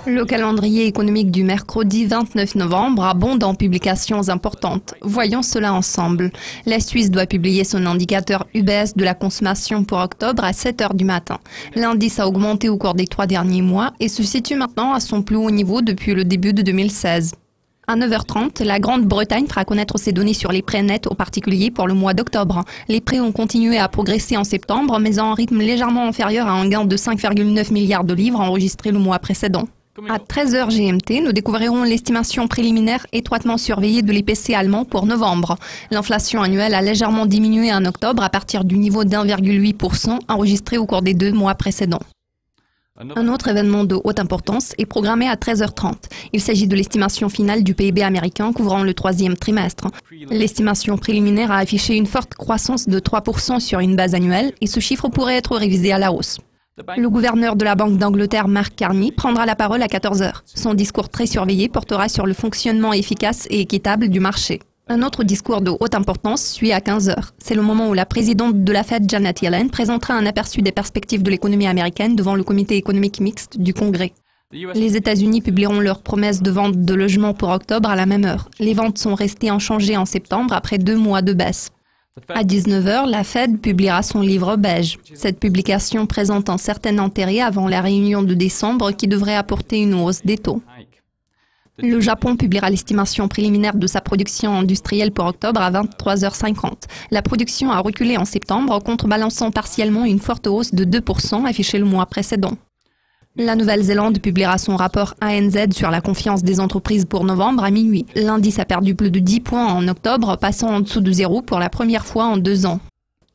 Le calendrier économique du mercredi 29 novembre abonde en publications importantes. Voyons cela ensemble. La Suisse doit publier son indicateur UBS de la consommation pour octobre à 7 h du matin. L'indice a augmenté au cours des 3 derniers mois et se situe maintenant à son plus haut niveau depuis le début de 2016. À 9 h 30, la Grande-Bretagne fera connaître ses données sur les prêts nets aux particuliers pour le mois d'octobre. Les prêts ont continué à progresser en septembre, mais à un rythme légèrement inférieur à un gain de 5,9 milliards de livres enregistré le mois précédent. À 13 h GMT, nous découvrirons l'estimation préliminaire étroitement surveillée de l'IPC allemand pour novembre. L'inflation annuelle a légèrement diminué en octobre à partir du niveau d'1,8% enregistré au cours des 2 mois précédents. Un autre événement de haute importance est programmé à 13 h 30. Il s'agit de l'estimation finale du PIB américain couvrant le 3e trimestre. L'estimation préliminaire a affiché une forte croissance de 3% sur une base annuelle et ce chiffre pourrait être révisé à la hausse. Le gouverneur de la Banque d'Angleterre, Mark Carney, prendra la parole à 14 h. Son discours très surveillé portera sur le fonctionnement efficace et équitable du marché. Un autre discours de haute importance suit à 15 h. C'est le moment où la présidente de la Fed, Janet Yellen, présentera un aperçu des perspectives de l'économie américaine devant le comité économique mixte du Congrès. Les États-Unis publieront leur promesse de vente de logements pour octobre à la même heure. Les ventes sont restées inchangées en septembre après 2 mois de baisse. À 19 h, la Fed publiera son livre beige. Cette publication présente un certain intérêt avant la réunion de décembre qui devrait apporter une hausse des taux. Le Japon publiera l'estimation préliminaire de sa production industrielle pour octobre à 23 h 50. La production a reculé en septembre, contrebalançant partiellement une forte hausse de 2% affichée le mois précédent. La Nouvelle-Zélande publiera son rapport ANZ sur la confiance des entreprises pour novembre à minuit. L'indice a perdu plus de 10 points en octobre, passant en dessous de zéro pour la première fois en 2 ans.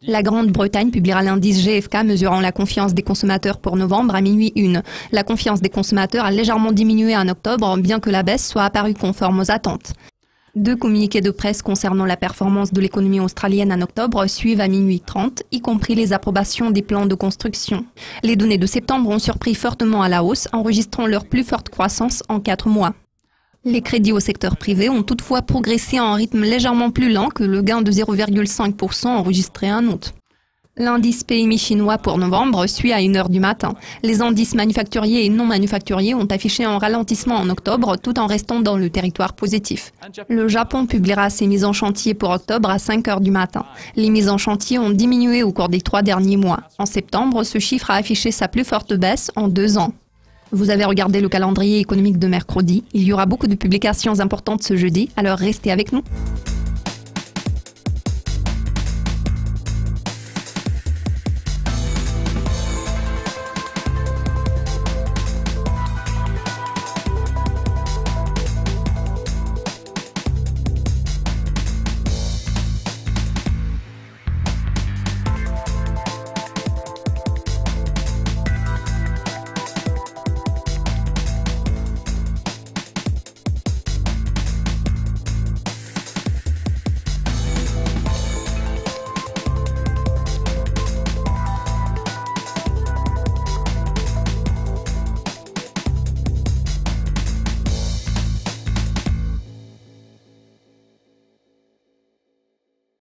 La Grande-Bretagne publiera l'indice GFK mesurant la confiance des consommateurs pour novembre à minuit 1. La confiance des consommateurs a légèrement diminué en octobre, bien que la baisse soit apparue conforme aux attentes. 2 communiqués de presse concernant la performance de l'économie australienne en octobre suivent à minuit 30, y compris les approbations des plans de construction. Les données de septembre ont surpris fortement à la hausse, enregistrant leur plus forte croissance en 4 mois. Les crédits au secteur privé ont toutefois progressé à un rythme légèrement plus lent que le gain de 0,5% enregistré en août. L'indice PMI chinois pour novembre suit à 1 h du matin. Les indices manufacturiers et non manufacturiers ont affiché un ralentissement en octobre tout en restant dans le territoire positif. Le Japon publiera ses mises en chantier pour octobre à 5 h du matin. Les mises en chantier ont diminué au cours des 3 derniers mois. En septembre, ce chiffre a affiché sa plus forte baisse en 2 ans. Vous avez regardé le calendrier économique de mercredi. Il y aura beaucoup de publications importantes ce jeudi, alors restez avec nous.